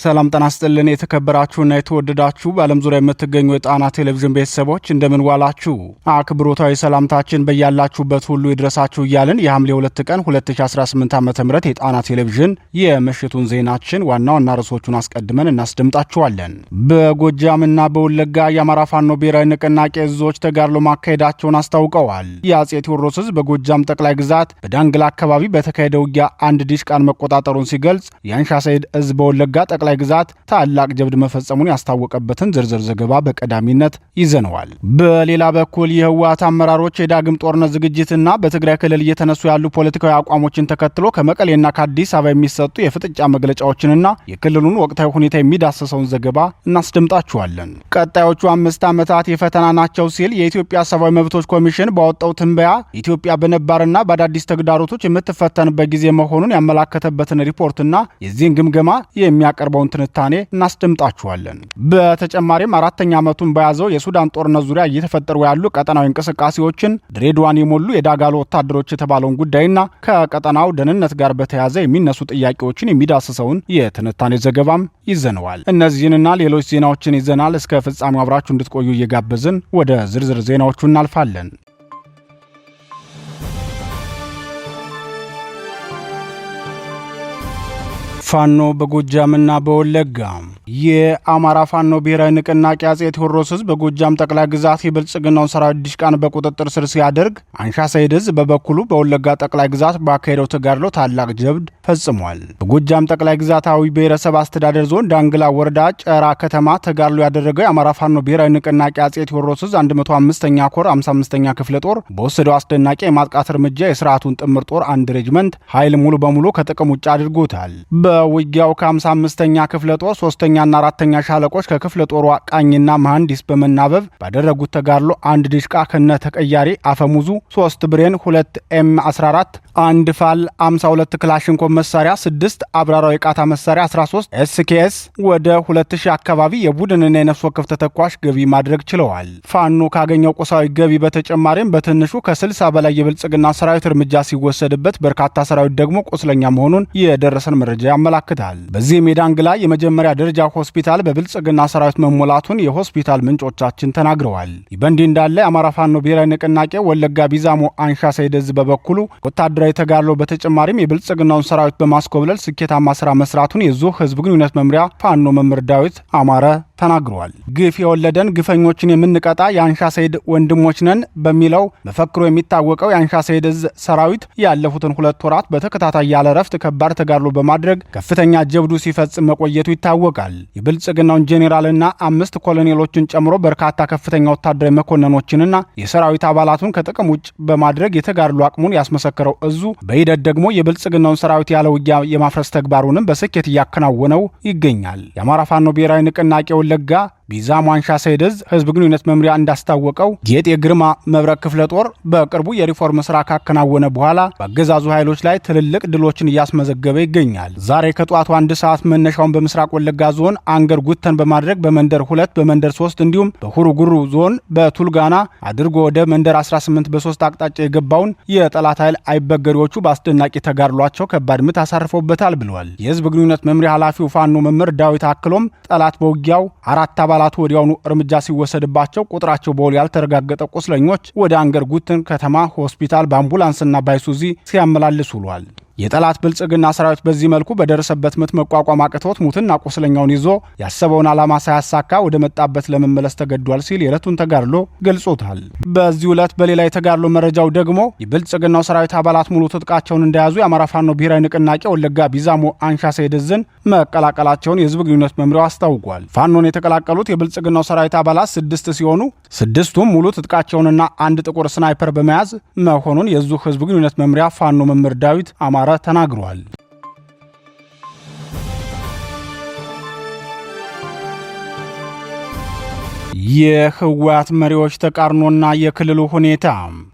ሰላም ጤና ይስጥልን የተከበራችሁና የተወደዳችሁ በዓለም ዙሪያ የምትገኙ የጣና ቴሌቪዥን ቤተሰቦች እንደምን ዋላችሁ። አክብሮታዊ ሰላምታችን በያላችሁበት ሁሉ ይድረሳችሁ እያልን የሐምሌ 2 ቀን 2018 ዓ.ም የጣና ቴሌቪዥን የምሽቱን ዜናችን ዋና ዋና ርዕሶቹን አስቀድመን እናስደምጣችኋለን። በጎጃምና በወለጋ የአማራ ፋኖ ብሔራዊ ንቅናቄ እዞች ተጋድሎ ማካሄዳቸውን አስታውቀዋል። የአጼ ቴዎድሮስ ዕዝ በጎጃም ጠቅላይ ግዛት በዳንግላ አካባቢ በተካሄደ ውጊያ አንድ ዲሽቃን መቆጣጠሩን ሲገልጽ የአንሻ ሰይድ ዕዝ በወለጋ ጠቅላይ ግዛት ታላቅ ጀብድ መፈጸሙን ያስታወቀበትን ዝርዝር ዘገባ በቀዳሚነት ይዘነዋል። በሌላ በኩል የህወሓት አመራሮች የዳግም ጦርነት ዝግጅትና በትግራይ ክልል እየተነሱ ያሉ ፖለቲካዊ አቋሞችን ተከትሎ ከመቀሌና ከአዲስ አበባ የሚሰጡ የፍጥጫ መግለጫዎችንና የክልሉን ወቅታዊ ሁኔታ የሚዳሰሰውን ዘገባ እናስደምጣችኋለን። ቀጣዮቹ 5 ዓመታት የፈተና ናቸው ሲል የኢትዮጵያ ሰብአዊ መብቶች ኮሚሽን ባወጣው ትንበያ ኢትዮጵያ በነባርና በአዳዲስ ተግዳሮቶች የምትፈተንበት ጊዜ መሆኑን ያመላከተበትን ሪፖርትና የዚህን ግምገማ የሚያቀርበው ትንታኔ እናስደምጣችኋለን። በተጨማሪም 4ኛ ዓመቱን በያዘው የሱዳን ጦርነት ዙሪያ እየተፈጠሩ ያሉ ቀጠናዊ እንቅስቃሴዎችን፣ ድሬዳዋን የሞሉ የዳጋሎ ወታደሮች የተባለውን ጉዳይና ከቀጠናው ደህንነት ጋር በተያያዘ የሚነሱ ጥያቄዎችን የሚዳስሰውን የትንታኔ ዘገባም ይዘነዋል። እነዚህንና ሌሎች ዜናዎችን ይዘናል። እስከ ፍጻሜው አብራችሁ እንድትቆዩ እየጋበዝን ወደ ዝርዝር ዜናዎቹ እናልፋለን። ፋኖ በጎጃምና በወለጋ የአማራ ፋኖ ብሔራዊ ንቅናቄ አጼ ቴዎድሮስ ዕዝ በጎጃም ጠቅላይ ግዛት የብልጽግናውን ሰራዊት ዲሽቃን በቁጥጥር ስር ሲያደርግ አንሻ ሰይድ ዕዝ በበኩሉ በወለጋ ጠቅላይ ግዛት ባካሄደው ተጋድሎ ታላቅ ጀብድ ፈጽሟል። በጎጃም ጠቅላይ ግዛታዊ ብሔረሰብ አስተዳደር ዞን ዳንግላ ወረዳ ጨራ ከተማ ተጋድሎ ያደረገው የአማራ ፋኖ ብሔራዊ ንቅናቄ አጼ ቴዎድሮስ ዕዝ 105ኛ ኮር 55ኛ ክፍለ ጦር በወሰደው አስደናቂ የማጥቃት እርምጃ የስርዓቱን ጥምር ጦር አንድ ሬጅመንት ኃይል ሙሉ በሙሉ ከጥቅም ውጭ አድርጎታል። በውጊያው ከ55ኛ ክፍለ ጦር 3ኛና 4ኛ ሻለቆች ከክፍለ ጦሩ ቃኝና መሐንዲስ በመናበብ ባደረጉት ተጋድሎ አንድ ዲሽቃ ከነ ተቀያሪ አፈሙዙ 3 ብሬን 2 M14 1 ፋል 52 ክላሽንኮቭ መሳሪያ 6 አብራራዊ ቃታ መሳሪያ 13 SKS ወደ 2000 አካባቢ የቡድንና የነፍስ ወከፍ ተተኳሽ ገቢ ማድረግ ችለዋል። ፋኖ ካገኘው ቁሳዊ ገቢ በተጨማሪም በትንሹ ከ60 በላይ የብልጽግና ሰራዊት እርምጃ ሲወሰድበት በርካታ ሰራዊት ደግሞ ቁስለኛ መሆኑን የደረሰን መረጃ ያመላክታል። በዚህ ሜዳንግላ የመጀመሪያ ደረጃ ሆስፒታል በብልጽግና ሰራዊት መሞላቱን የሆስፒታል ምንጮቻችን ተናግረዋል። ይህ በእንዲህ እንዳለ የአማራ ፋኖ ብሔራዊ ንቅናቄ ወለጋ ቢዛሞ አንሻ ሰይድ ዕዝ በበኩሉ ወታደራዊ ተጋድሎ በተጨማሪም የብልጽግናውን ሰራዊት በማስኮብለል ስኬታማ ስራ መስራቱን የዙህ ህዝብ ግንኙነት መምሪያ ፋኖ መምህር ዳዊት አማረ ተናግረዋል። ግፍ የወለደን ግፈኞችን የምንቀጣ የአንሻ ሰይድ ወንድሞች ነን በሚለው መፈክሮ የሚታወቀው የአንሻ ሰይድ ዕዝ ሰራዊት ያለፉትን 2 ወራት በተከታታይ ያለ ረፍት ከባድ ተጋድሎ በማድረግ ከፍተኛ ጀብዱ ሲፈጽም መቆየቱ ይታወቃል። የብልጽግናውን ጄኔራልና 5 ኮሎኔሎችን ጨምሮ በርካታ ከፍተኛ ወታደራዊ መኮንኖችንና የሰራዊት አባላቱን ከጥቅም ውጭ በማድረግ የተጋድሎ አቅሙን ያስመሰከረው እዙ በሂደት ደግሞ የብልጽግናውን ሰራዊት ያለ ውጊያ የማፍረስ ተግባሩንም በስኬት እያከናወነው ይገኛል። የአማራ ፋኖ ብሔራዊ ንቅናቄ ወለጋ ቢዛሞ አንሻ ሰይድ ዕዝ ህዝብ ግንኙነት መምሪያ እንዳስታወቀው ጌጥ የግርማ መብረቅ ክፍለ ጦር በቅርቡ የሪፎርም ስራ ካከናወነ በኋላ በአገዛዙ ኃይሎች ላይ ትልልቅ ድሎችን እያስመዘገበ ይገኛል። ዛሬ ከጧቱ 1 ሰዓት መነሻውን በምስራቅ ወለጋ ዞን አንገር ጉተን በማድረግ በመንደር 2 በመንደር 3 እንዲሁም በሁሩ ጉሩ ዞን በቱልጋና አድርጎ ወደ መንደር 18 በ3 አቅጣጫ የገባውን የጠላት ኃይል አይበገሪዎቹ በአስደናቂ ተጋድሏቸው ከባድ ምት አሳርፈውበታል ብለዋል። የህዝብ ግንኙነት መምሪያ ኃላፊው ፋኖ መምህር ዳዊት አክሎም ጠላት በውጊያው 4 አባላቱ ወዲያውኑ እርምጃ ሲወሰድባቸው ቁጥራቸው በውል ያልተረጋገጠ ቁስለኞች ወደ አንገር ጉትን ከተማ ሆስፒታል በአምቡላንስና ባይሱዚ ሲያመላልሱ ውሏል። የጠላት ብልጽግና ሰራዊት በዚህ መልኩ በደረሰበት ምት መቋቋም አቅቶት ሙትና ቁስለኛውን ይዞ ያሰበውን ዓላማ ሳያሳካ ወደ መጣበት ለመመለስ ተገዷል ሲል የዕለቱን ተጋድሎ ገልጾታል። በዚህ ዕለት በሌላ የተጋድሎ መረጃው ደግሞ የብልጽግናው ሰራዊት አባላት ሙሉ ትጥቃቸውን እንደያዙ የአማራ ፋኖ ብሔራዊ ንቅናቄ ወለጋ ቢዛሞ አንሻ ሰይድ ዕዝን መቀላቀላቸውን የህዝብ ግንኙነት መምሪያው አስታውቋል። ፋኖን የተቀላቀሉት የብልጽግናው ሰራዊት አባላት 6 ሲሆኑ 6ቱም ሙሉ ትጥቃቸውንና አንድ ጥቁር ስናይፐር በመያዝ መሆኑን የዙ ህዝብ ግንኙነት መምሪያ ፋኖ መምህር ዳዊት አማረ ተናግሯል። የህወሓት መሪዎች ተቃርኖና የክልሉ ሁኔታ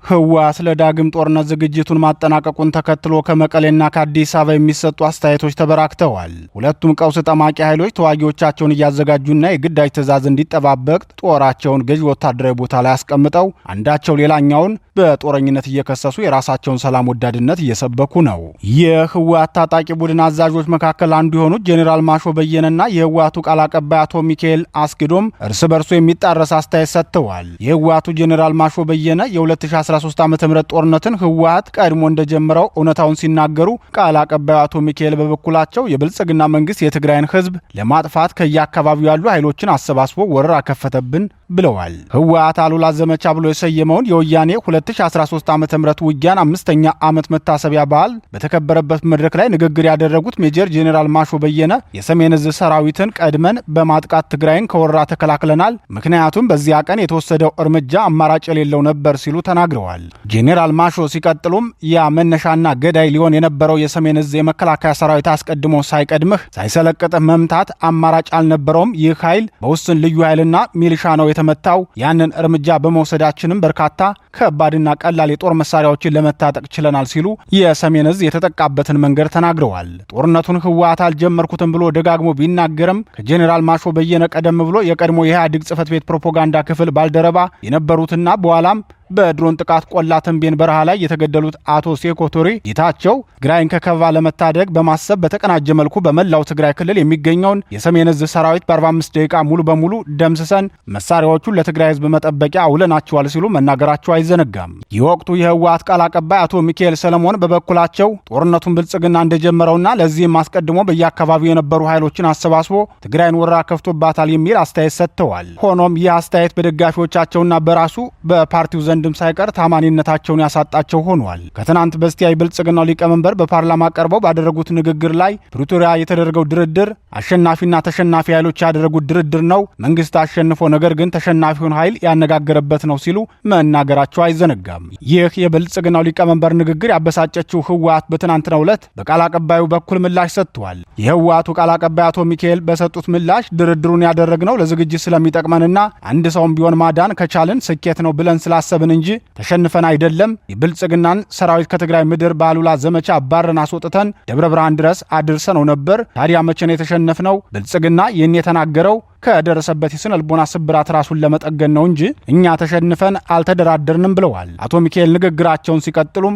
ህወሓት ለዳግም ጦርነት ዝግጅቱን ማጠናቀቁን ተከትሎ ከመቀሌና ከአዲስ አበባ የሚሰጡ አስተያየቶች ተበራክተዋል። ሁለቱም ቀውስ ጠማቂ ኃይሎች ተዋጊዎቻቸውን እያዘጋጁና የግዳጅ ትዕዛዝ እንዲጠባበቅ ጦራቸውን ገዥ ወታደራዊ ቦታ ላይ አስቀምጠው አንዳቸው ሌላኛውን በጦረኝነት እየከሰሱ የራሳቸውን ሰላም ወዳድነት እየሰበኩ ነው። የህወሓት ታጣቂ ቡድን አዛዦች መካከል አንዱ የሆኑት ጄኔራል ማሾ በየነና የህወሓቱ ቃል አቀባይ አቶ ሚካኤል አስግዶም እርስ በርሱ የሚጣረስ አስተያየት ሰጥተዋል። የህወሓቱ ጄኔራል ማሾ በየነ የ2013 ዓ.ም ጦርነትን ህወሓት ቀድሞ እንደጀመረው እውነታውን ሲናገሩ፣ ቃል አቀባዩ አቶ ሚካኤል በበኩላቸው የብልጽግና መንግስት የትግራይን ህዝብ ለማጥፋት ከየአካባቢው ያሉ ኃይሎችን አሰባስቦ ወረራ ከፈተብን ብለዋል። ህወሓት አሉላ ዘመቻ ብሎ የሰየመውን የወያኔ 2013 ዓ.ም ውጊያን 5ኛ ዓመት መታሰቢያ በዓል በተከበረበት መድረክ ላይ ንግግር ያደረጉት ሜጀር ጄኔራል ማሾ በየነ የሰሜን ዕዝ ሰራዊትን ቀድመን በማጥቃት ትግራይን ከወረራ ተከላክለናል፣ ምክንያቱም በዚያ ቀን የተወሰደው እርምጃ አማራጭ የሌለው ነበር ሲሉ ተናግረዋል። ጄኔራል ማሾ ሲቀጥሉም ያ መነሻና ገዳይ ሊሆን የነበረው የሰሜን ዕዝ የመከላከያ ሰራዊት አስቀድሞ ሳይቀድምህ ሳይሰለቅጥህ መምታት አማራጭ አልነበረውም። ይህ ኃይል በውስን ልዩ ኃይልና ሚሊሻ ነው የተመታው። ያንን እርምጃ በመውሰዳችንም በርካታ ከባድና ቀላል የጦር መሳሪያዎችን ለመታጠቅ ችለናል ሲሉ የሰሜን ዕዝ የተጠቃበትን መንገድ ተናግረዋል። ጦርነቱን ህወሓት አልጀመርኩትም ብሎ ደጋግሞ ቢናገርም ከጄኔራል ማሾ በየነ ቀደም ብሎ የቀድሞ የኢህአዴግ ጽህፈት ቤት ፕሮፓጋንዳ ክፍል ባልደረባ የነበሩትና በኋላም በድሮን ጥቃት ቆላ ተንቤን በረሃ ላይ የተገደሉት አቶ ሴኮ ቱሬ ጌታቸው ትግራይን ከከበባ ለመታደግ በማሰብ በተቀናጀ መልኩ በመላው ትግራይ ክልል የሚገኘውን የሰሜን ዕዝ ሰራዊት በ45 ደቂቃ ሙሉ በሙሉ ደምስሰን መሳሪያዎቹን ለትግራይ ህዝብ መጠበቂያ አውለናቸዋል ሲሉ መናገራቸው አይዘነጋም። የወቅቱ የህወሓት ቃል አቀባይ አቶ ሚካኤል ሰለሞን በበኩላቸው ጦርነቱን ብልጽግና እንደጀመረውና ለዚህም አስቀድሞ በየአካባቢው የነበሩ ኃይሎችን አሰባስቦ ትግራይን ወረራ ከፍቶባታል የሚል አስተያየት ሰጥተዋል። ሆኖም ይህ አስተያየት በደጋፊዎቻቸውና በራሱ በፓርቲው ዘንድም ሳይቀር ታማኒነታቸውን ያሳጣቸው ሆኗል። ከትናንት በስቲያ የብልጽግናው ሊቀመንበር በፓርላማ ቀርበው ባደረጉት ንግግር ላይ ፕሪቶሪያ የተደረገው ድርድር አሸናፊና ተሸናፊ ኃይሎች ያደረጉት ድርድር ነው፣ መንግስት አሸንፎ ነገር ግን ተሸናፊውን ኃይል ያነጋገረበት ነው ሲሉ መናገራቸው አይዘነጋም። ይህ የብልጽግናው ሊቀመንበር ንግግር ያበሳጨችው ህወሓት በትናንትናው ዕለት በቃል አቀባዩ በኩል ምላሽ ሰጥቷል። የህወሓቱ ቃል አቀባይ አቶ ሚካኤል በሰጡት ምላሽ ድርድሩን ያደረግነው ለዝግጅት ስለሚጠቅመንና አንድ ሰውም ቢሆን ማዳን ከቻልን ስኬት ነው ብለን ስላሰብን እንጂ ተሸንፈን አይደለም። የብልጽግናን ሰራዊት ከትግራይ ምድር በአሉላ ዘመቻ አባረን አስወጥተን ደብረ ብርሃን ድረስ አድርሰነው ነበር። ታዲያ መቼ ነው የተሸነፍነው? ብልጽግና ይህን የተናገረው ከደረሰበት የስነ ልቦና ስብራት ራሱን ለመጠገን ነው እንጂ እኛ ተሸንፈን አልተደራደርንም ብለዋል። አቶ ሚካኤል ንግግራቸውን ሲቀጥሉም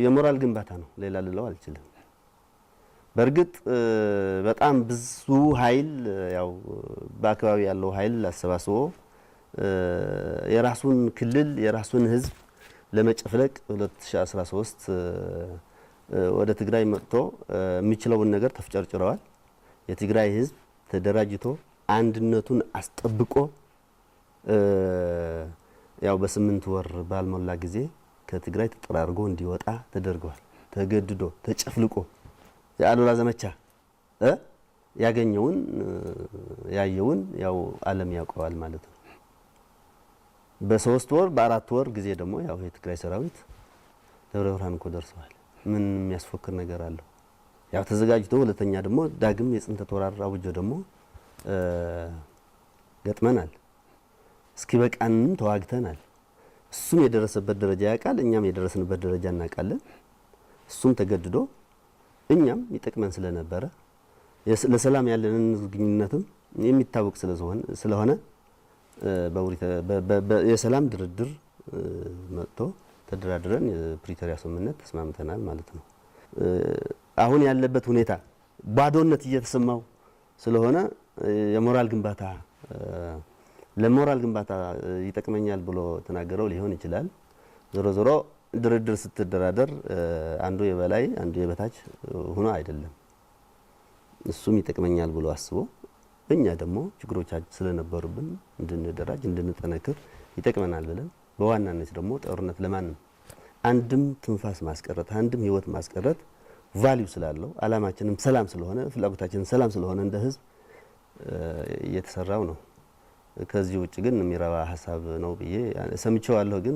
የሞራል ግንባታ ነው፣ ሌላ ልለው አልችልም። በእርግጥ በጣም ብዙ ኃይል ያው በአካባቢ ያለው ኃይል አሰባስቦ የራሱን ክልል የራሱን ህዝብ ለመጨፍለቅ 2013 ወደ ትግራይ መጥቶ የሚችለውን ነገር ተፍጨርጭረዋል። የትግራይ ህዝብ ተደራጅቶ አንድነቱን አስጠብቆ ያው በ8 ወር ባልሞላ ጊዜ ከትግራይ ተጠራርጎ እንዲወጣ ተደርጓል። ተገድዶ ተጨፍልቆ የአሉላ ዘመቻ ያገኘውን ያየውን ያው ዓለም ያውቀዋል ማለት ነው። በ3 ወር በ4 ወር ጊዜ ደግሞ ያው የትግራይ ሰራዊት ደብረ ብርሃን እኮ ደርሰዋል። ምን የሚያስፎክር ነገር አለው? ያው ተዘጋጅቶ ሁለተኛ ደግሞ ዳግም የጽንተ ተወራራ አውጆ ደግሞ ገጥመናል። እስኪ በቃንም ተዋግተናል። እሱም የደረሰበት ደረጃ ያውቃል፣ እኛም የደረስንበት ደረጃ እናውቃለን። እሱም ተገድዶ እኛም ይጠቅመን ስለነበረ ለሰላም ያለንን ግንኙነትም የሚታወቅ ስለሆነ የሰላም ድርድር መጥቶ ተደራድረን የፕሪቶሪያ ስምምነት ተስማምተናል ማለት ነው። አሁን ያለበት ሁኔታ ባዶነት እየተሰማው ስለሆነ የሞራል ግንባታ ለሞራል ግንባታ ይጠቅመኛል ብሎ ተናገረው ሊሆን ይችላል። ዞሮ ዞሮ ድርድር ስትደራደር አንዱ የበላይ አንዱ የበታች ሆኖ አይደለም። እሱም ይጠቅመኛል ብሎ አስቦ እኛ ደግሞ ችግሮቻችን ስለነበሩብን እንድንደራጅ እንድንጠነክር ይጠቅመናል ብለን በዋናነት ደግሞ ጦርነት ለማንም አንድም ትንፋስ ማስቀረት አንድም ህይወት ማስቀረት ቫልዩ ስላለው አላማችንም ሰላም ስለሆነ ፍላጎታችን ሰላም ስለሆነ እንደ ህዝብ እየተሰራው ነው። ከዚህ ውጭ ግን የሚረባ ሐሳብ ነው ብዬ ሰምቼዋለሁ። ግን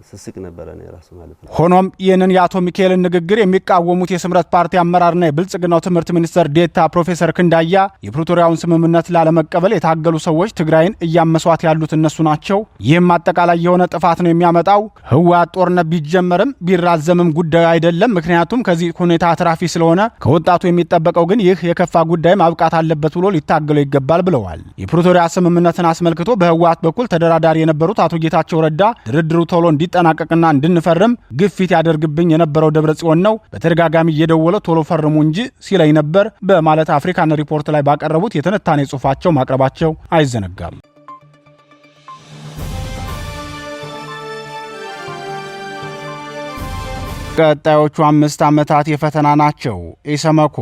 ስስቅ ነበር ነው ራሱ ማለት ነው። ሆኖም ይህንን የአቶ ሚካኤል ንግግር የሚቃወሙት የስምረት ፓርቲ አመራርና የብልጽግናው ትምህርት ሚኒስትር ዴታ ፕሮፌሰር ክንዳያ የፕሪቶሪያውን ስምምነት ላለመቀበል የታገሉ ሰዎች ትግራይን እያመሷት ያሉት እነሱ ናቸው። ይህም አጠቃላይ የሆነ ጥፋት ነው የሚያመጣው። ህወሓት ጦርነት ቢጀመርም ቢራዘምም ጉዳዩ አይደለም። ምክንያቱም ከዚህ ሁኔታ አትራፊ ስለሆነ ከወጣቱ የሚጠበቀው ግን ይህ የከፋ ጉዳይ ማብቃት አለበት ብሎ ሊታገለው ይገባል ብለዋል። የፕሪቶሪያ ስምምነትን አስመልክቶ በህወሓት በኩል ተደራዳሪ የነበሩት አቶ ጌታቸው ረዳ ድርድሩ ቶሎ እንዲጠናቀቅና እንድንፈርም ግፊት ያደርግብኝ የነበረው ደብረጽዮን ነው፣ በተደጋጋሚ እየደወለ ቶሎ ፈርሙ እንጂ ሲለኝ ነበር በማለት አፍሪካን ሪፖርት ላይ ባቀረቡት የትንታኔ ጽሑፋቸው ማቅረባቸው አይዘነጋም። ቀጣዮቹ 5 ዓመታት የፈተና ናቸው። ኢሰመኮ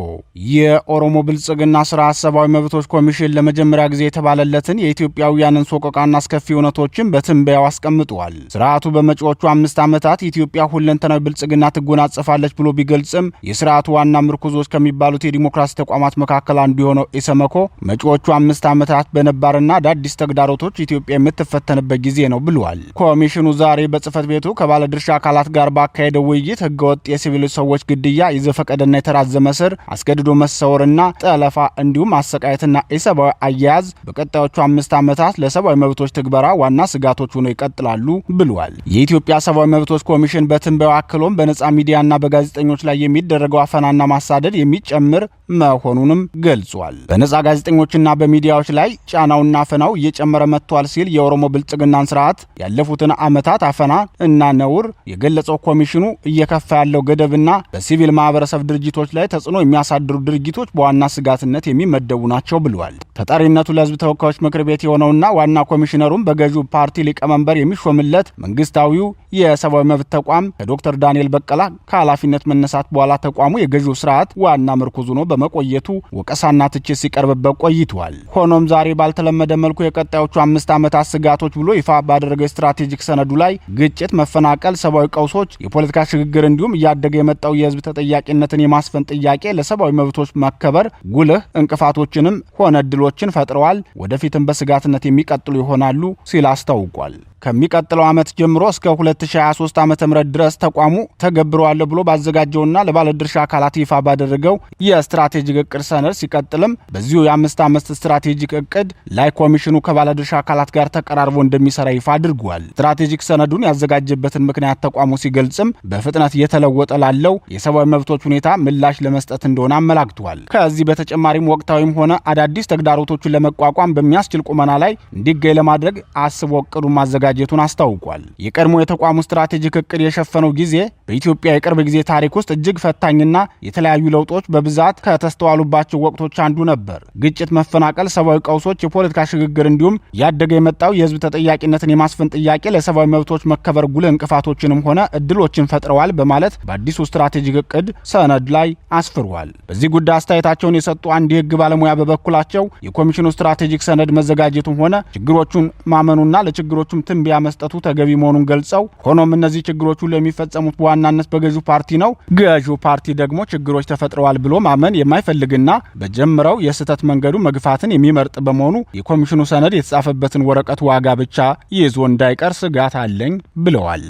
የኦሮሞ ብልጽግና ስርዓት ሰብአዊ መብቶች ኮሚሽን ለመጀመሪያ ጊዜ የተባለለትን የኢትዮጵያውያንን ሶቆቃና አስከፊ እውነቶችን በትንበያው አስቀምጧል። ስርዓቱ በመጪዎቹ 5 ዓመታት ኢትዮጵያ ሁለንተናዊ ብልጽግና ትጎናጸፋለች ብሎ ቢገልጽም የስርዓቱ ዋና ምርኩዞች ከሚባሉት የዲሞክራሲ ተቋማት መካከል አንዱ የሆነው ኢሰመኮ መጪዎቹ 5 ዓመታት በነባርና አዳዲስ ተግዳሮቶች ኢትዮጵያ የምትፈተንበት ጊዜ ነው ብሏል። ኮሚሽኑ ዛሬ በጽህፈት ቤቱ ከባለድርሻ አካላት ጋር ባካሄደው ውይይት ህገወጥ የሲቪል ሰዎች ግድያ፣ የዘፈቀደና የተራዘመ ስር፣ አስገድዶ መሰወርና ጠለፋ እንዲሁም ማሰቃየትና ኢሰብአዊ አያያዝ በቀጣዮቹ 5 ዓመታት ለሰብአዊ መብቶች ትግበራ ዋና ስጋቶች ሆነው ይቀጥላሉ ብሏል። የኢትዮጵያ ሰብአዊ መብቶች ኮሚሽን በትንበያው አክሎም በነጻ ሚዲያና በጋዜጠኞች ላይ የሚደረገው አፈናና ማሳደድ የሚጨምር መሆኑንም ገልጿል። በነጻ ጋዜጠኞችና በሚዲያዎች ላይ ጫናውና አፈናው እየጨመረ መጥቷል ሲል የኦሮሞ ብልጽግናን ስርዓት ያለፉትን ዓመታት አፈና እና ነውር የገለጸው ኮሚሽኑ እየከፋ ያለው ገደብና በሲቪል ማህበረሰብ ድርጅቶች ላይ ተጽዕኖ የሚያሳድሩ ድርጊቶች በዋና ስጋትነት የሚመደቡ ናቸው ብለዋል። ተጠሪነቱ ለህዝብ ተወካዮች ምክር ቤት የሆነውና ዋና ኮሚሽነሩም በገዢው ፓርቲ ሊቀመንበር የሚሾምለት መንግስታዊው የሰብአዊ መብት ተቋም ከዶክተር ዳንኤል በቀላ ከኃላፊነት መነሳት በኋላ ተቋሙ የገዢው ስርዓት ዋና ምርኩዝ ሆኖ በመቆየቱ ወቀሳና ትችት ሲቀርብበት ቆይቷል። ሆኖም ዛሬ ባልተለመደ መልኩ የቀጣዮቹ 5 ዓመታት ስጋቶች ብሎ ይፋ ባደረገው ስትራቴጂክ ሰነዱ ላይ ግጭት፣ መፈናቀል፣ ሰብአዊ ቀውሶች፣ የፖለቲካ ሽግግር እንዲሁም እያደገ የመጣው የህዝብ ተጠያቂነትን የማስፈን ጥያቄ ለሰብአዊ መብቶች መከበር ጉልህ እንቅፋቶችንም ሆነ እድሎችን ፈጥረዋል፣ ወደፊትም በስጋትነት የሚቀጥሉ ይሆናሉ ሲል አስታውቋል። ከሚቀጥለው ዓመት ጀምሮ እስከ 2023 ዓ.ም ድረስ ተቋሙ ተገብሯል ብሎ ባዘጋጀውና ለባለድርሻ አካላት ይፋ ባደረገው የስትራቴጂክ እቅድ ሰነድ ሲቀጥልም በዚሁ የ5 ዓመት ስትራቴጂክ እቅድ ላይ ኮሚሽኑ ከባለድርሻ አካላት ጋር ተቀራርቦ እንደሚሰራ ይፋ አድርጓል። ስትራቴጂክ ሰነዱን ያዘጋጀበትን ምክንያት ተቋሙ ሲገልጽም በፍጥነት እየተለወጠ ላለው የሰብአዊ መብቶች ሁኔታ ምላሽ ለመስጠት እንደሆነ አመላክቷል። ከዚህ በተጨማሪም ወቅታዊም ሆነ አዳዲስ ተግዳሮቶችን ለመቋቋም በሚያስችል ቁመና ላይ እንዲገኝ ለማድረግ አስቦ እቅዱን ማዘጋጀቱን አስታውቋል። የቀድሞ የተቋሙ ስትራቴጂክ እቅድ የሸፈነው ጊዜ በኢትዮጵያ የቅርብ ጊዜ ታሪክ ውስጥ እጅግ ፈታኝና የተለያዩ ለውጦች በብዛት ከተስተዋሉባቸው ወቅቶች አንዱ ነበር። ግጭት፣ መፈናቀል፣ ሰብአዊ ቀውሶች፣ የፖለቲካ ሽግግር እንዲሁም ያደገ የመጣው የህዝብ ተጠያቂነትን የማስፈን ጥያቄ ለሰብአዊ መብቶች መከበር ጉልህ እንቅፋቶችንም ሆነ እድሎችን ፈጥረዋል በማለት በአዲሱ ስትራቴጂክ እቅድ ሰነድ ላይ አስፍሯል። በዚህ ጉዳይ አስተያየታቸውን የሰጡ አንድ የህግ ባለሙያ በበኩላቸው የኮሚሽኑ ስትራቴጂክ ሰነድ መዘጋጀቱም ሆነ ችግሮቹን ማመኑና ለችግሮቹም ትንበያ መስጠቱ ተገቢ መሆኑን ገልጸው ሆኖም እነዚህ ችግሮች ሁሉ የሚፈጸሙት በዋናነት በገዢው ፓርቲ ነው። ገዢው ፓርቲ ደግሞ ችግሮች ተፈጥረዋል ብሎ ማመን የማይፈልግና በጀመረው የስህተት መንገዱ መግፋትን የሚመርጥ በመሆኑ የኮሚሽኑ ሰነድ የተጻፈበትን ወረቀት ዋጋ ብቻ ይዞ እንዳይቀር ስጋት አለኝ ብለዋል።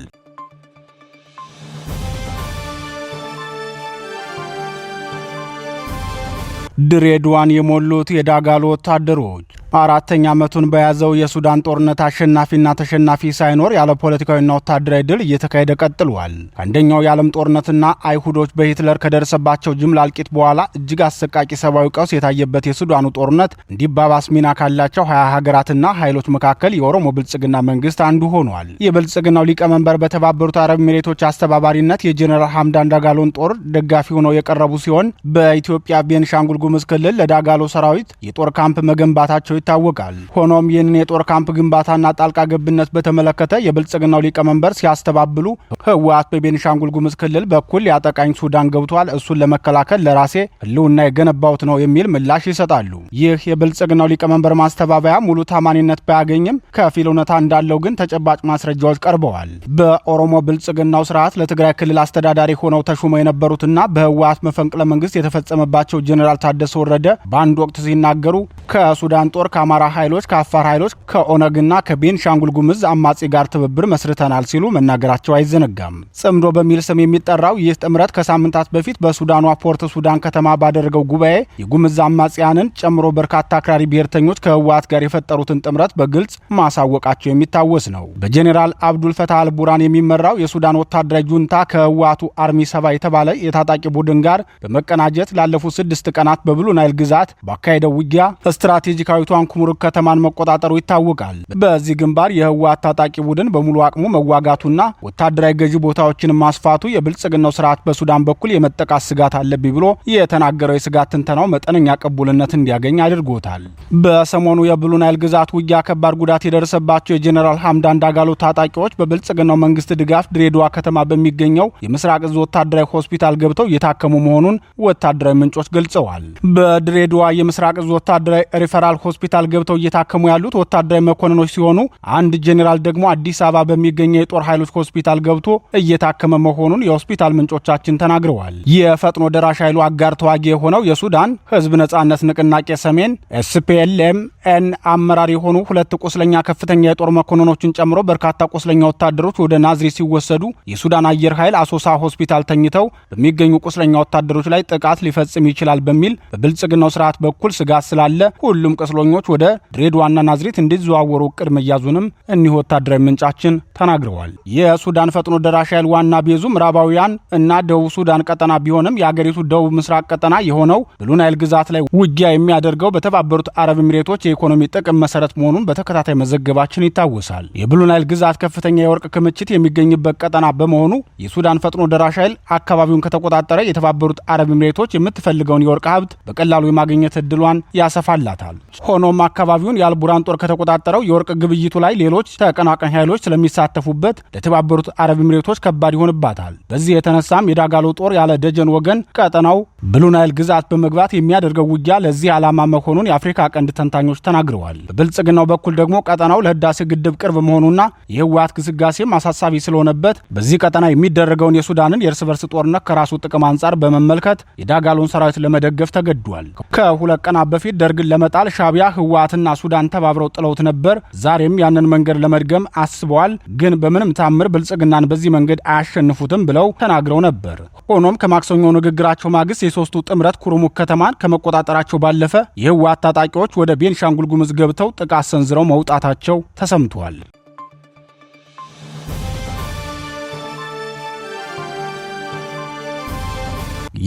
ድሬዳዋን የሞሉት የዳጋሎ ወታደሮች አራተኛ ዓመቱን በያዘው የሱዳን ጦርነት አሸናፊና ተሸናፊ ሳይኖር ያለ ፖለቲካዊና ወታደራዊ ድል እየተካሄደ ቀጥሏል። ከአንደኛው የዓለም ጦርነትና አይሁዶች በሂትለር ከደረሰባቸው ጅምላ እልቂት በኋላ እጅግ አሰቃቂ ሰብአዊ ቀውስ የታየበት የሱዳኑ ጦርነት እንዲባባስ ሚና ካላቸው 20 ሀገራትና ኃይሎች መካከል የኦሮሞ ብልጽግና መንግስት አንዱ ሆኗል። የብልጽግናው ሊቀመንበር በተባበሩት አረብ ኤሚሬቶች አስተባባሪነት የጄኔራል ሐምዳን ዳጋሎን ጦር ደጋፊ ሆነው የቀረቡ ሲሆን በኢትዮጵያ ቤንሻንጉል ጉሙዝ ክልል ለዳጋሎ ሰራዊት የጦር ካምፕ መገንባታቸው ይታወቃል። ሆኖም ይህንን የጦር ካምፕ ግንባታና ጣልቃ ገብነት በተመለከተ የብልጽግናው ሊቀመንበር ሲያስተባብሉ ህወሓት በቤንሻንጉል ጉሙዝ ክልል በኩል ያጠቃኝ ሱዳን ገብቷል፣ እሱን ለመከላከል ለራሴ ህልውና የገነባውት ነው የሚል ምላሽ ይሰጣሉ። ይህ የብልጽግናው ሊቀመንበር ማስተባበያ ሙሉ ታማኒነት ባያገኝም ከፊል እውነታ እንዳለው ግን ተጨባጭ ማስረጃዎች ቀርበዋል። በኦሮሞ ብልጽግናው ስርዓት ለትግራይ ክልል አስተዳዳሪ ሆነው ተሹመው የነበሩትና በህወሓት መፈንቅለ መንግስት የተፈጸመባቸው ጄኔራል ታደሰ ወረደ በአንድ ወቅት ሲናገሩ ከሱዳን ጦር ከአማራ ኃይሎች፣ ከአፋር ኃይሎች፣ ከኦነግና ከቤንሻንጉል ጉምዝ አማጺ ጋር ትብብር መስርተናል ሲሉ መናገራቸው አይዘነጋም። ጽምዶ በሚል ስም የሚጠራው ይህ ጥምረት ከሳምንታት በፊት በሱዳኗ ፖርት ሱዳን ከተማ ባደረገው ጉባኤ የጉምዝ አማጺያንን ጨምሮ በርካታ አክራሪ ብሔርተኞች ከህወሓት ጋር የፈጠሩትን ጥምረት በግልጽ ማሳወቃቸው የሚታወስ ነው። በጄኔራል አብዱል ፈታህ አልቡራን የሚመራው የሱዳን ወታደራዊ ጁንታ ከህወሓቱ አርሚ 7 የተባለ የታጣቂ ቡድን ጋር በመቀናጀት ላለፉት 6 ቀናት በብሉ ናይል ግዛት ባካሄደው ውጊያ ስትራቴጂካዊቷን ኩምሩክ ከተማን መቆጣጠሩ ይታወቃል። በዚህ ግንባር የህወሓት ታጣቂ ቡድን በሙሉ አቅሙ መዋጋቱና ወታደራዊ ገዢ ቦታዎችን ማስፋቱ የብልጽግናው ስርዓት በሱዳን በኩል የመጠቃት ስጋት አለብኝ ብሎ የተናገረው የስጋት ትንተናው መጠነኛ ቅቡልነት እንዲያገኝ አድርጎታል። በሰሞኑ የብሉ ናይል ግዛት ውጊያ ከባድ ጉዳት የደረሰባቸው የጄኔራል ሐምዳን ዳጋሎ ታጣቂዎች በብልጽግናው መንግስት ድጋፍ ድሬዳዋ ከተማ በሚገኘው የምስራቅ እዝ ወታደራዊ ሆስፒታል ገብተው እየታከሙ መሆኑን ወታደራዊ ምንጮች ገልጸዋል። በድሬዳዋ የምስራቅ እዝ ወታደራዊ ሪፈራል ሆስፒታል ገብተው እየታከሙ ያሉት ወታደራዊ መኮንኖች ሲሆኑ አንድ ጄኔራል ደግሞ አዲስ አበባ በሚገኘው የጦር ኃይሎች ሆስፒታል ገብቶ እየታከመ መሆኑን የሆስፒታል ምንጮቻችን ተናግረዋል። የፈጥኖ ደራሽ ኃይሉ አጋር ተዋጊ የሆነው የሱዳን ህዝብ ነጻነት ንቅናቄ ሰሜን SPLM-N አመራር የሆኑ 2 ቁስለኛ ከፍተኛ የጦር መኮንኖችን ጨምሮ በርካታ ቁስለኛ ወታደሮች ወደ ናዝሬት ሲወሰዱ የሱዳን አየር ኃይል አሶሳ ሆስፒታል ተኝተው በሚገኙ ቁስለኛ ወታደሮች ላይ ጥቃት ሊፈጽም ይችላል በሚል በብልጽግናው ስርዓት በኩል ስጋት ስላለ ሁሉም ቁስለኞች ወደ ድሬዳዋና ናዝሬት እንዲዘዋወሩ እቅድ መያዙንም እኒህ ወታደራዊ ምንጫችን ተናግረዋል። የሱዳን ፈጥኖ ደራሽ ኃይል ዋና ቤዙ ምዕራባውያን እና ደቡብ ሱዳን ቀጠና ቢሆንም የአገሪቱ ደቡብ ምስራቅ ቀጠና የሆነው ብሉ ናይል ግዛት ላይ ውጊያ የሚያደርገው በተባበሩት አረብ ኤሚሬቶች የኢኮኖሚ ጥቅም መሰረት መሆኑን በተከታታይ መዘገባችን ይታወሳል። የብሉ ናይል ግዛት ከፍተኛ የወርቅ ክምችት የሚገኝበት ቀጠና በመሆኑ የሱዳን ፈጥኖ ደራሽ ኃይል አካባቢውን ከተቆጣጠረ የተባበሩት አረብ ኤሚሬቶች የምትፈልገውን የወርቅ ሀብት በቀላሉ የማግኘት እድሏን ያሰፋላታል። ሆኖም አካባቢውን የአልቡራን ጦር ከተቆጣጠረው የወርቅ ግብይቱ ላይ ሌሎች ተቀናቃኝ ኃይሎች ስለሚሳተፉበት ለተባበሩት አረብ ኤሚሬቶች ከባድ ይሆንባታል። በዚህ የተነሳም የዳጋሎ ጦር ያለ ደጀን ወገን ቀጠናው ብሉ ናይል ግዛት በመግባት የሚያደርገው ውጊያ ለዚህ ዓላማ መሆኑን የአፍሪካ ቀንድ ተንታኞች ተናግረዋል። በብልጽግናው በኩል ደግሞ ቀጠናው ለህዳሴ ግድብ ቅርብ መሆኑና የህወሓት ግስጋሴም አሳሳቢ ስለሆነበት በዚህ ቀጠና የሚደረገውን የሱዳንን የእርስ በርስ ጦርነት ከራሱ ጥቅም አንጻር በመመልከት የዳጋሎን ሰራዊት ለመደገፍ ተገዷል። ከ2 ቀናት በፊት ደርግን ለመጣል ሻቢያ ህወሓትና ሱዳን ተባብረው ጥለውት ነበር። ዛሬም ያንን መንገድ ለመድገም አስበዋል። ግን በምንም ታምር ብልጽግናን በዚህ መንገድ አያሸንፉትም ብለው ተናግረው ነበር። ሆኖም ከማክሰኞ ንግግራቸው ማግስት የሶስቱ ጥምረት ኩርሙክ ከተማን ከመቆጣጠራቸው ባለፈ የህወሓት ታጣቂዎች ወደ ቤንሻንጉል ጉምዝ ገብተው ጥቃት ሰንዝረው መውጣታቸው ተሰምቷል።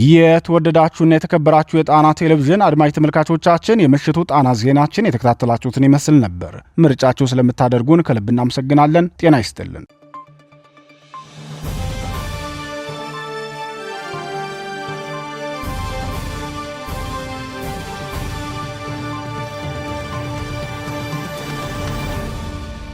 የተወደዳችሁና የተከበራችሁ የጣና ቴሌቪዥን አድማጭ ተመልካቾቻችን የምሽቱ ጣና ዜናችን የተከታተላችሁትን ይመስል ነበር። ምርጫችሁ ስለምታደርጉን ከልብ እናመሰግናለን። ጤና ይስጥልን።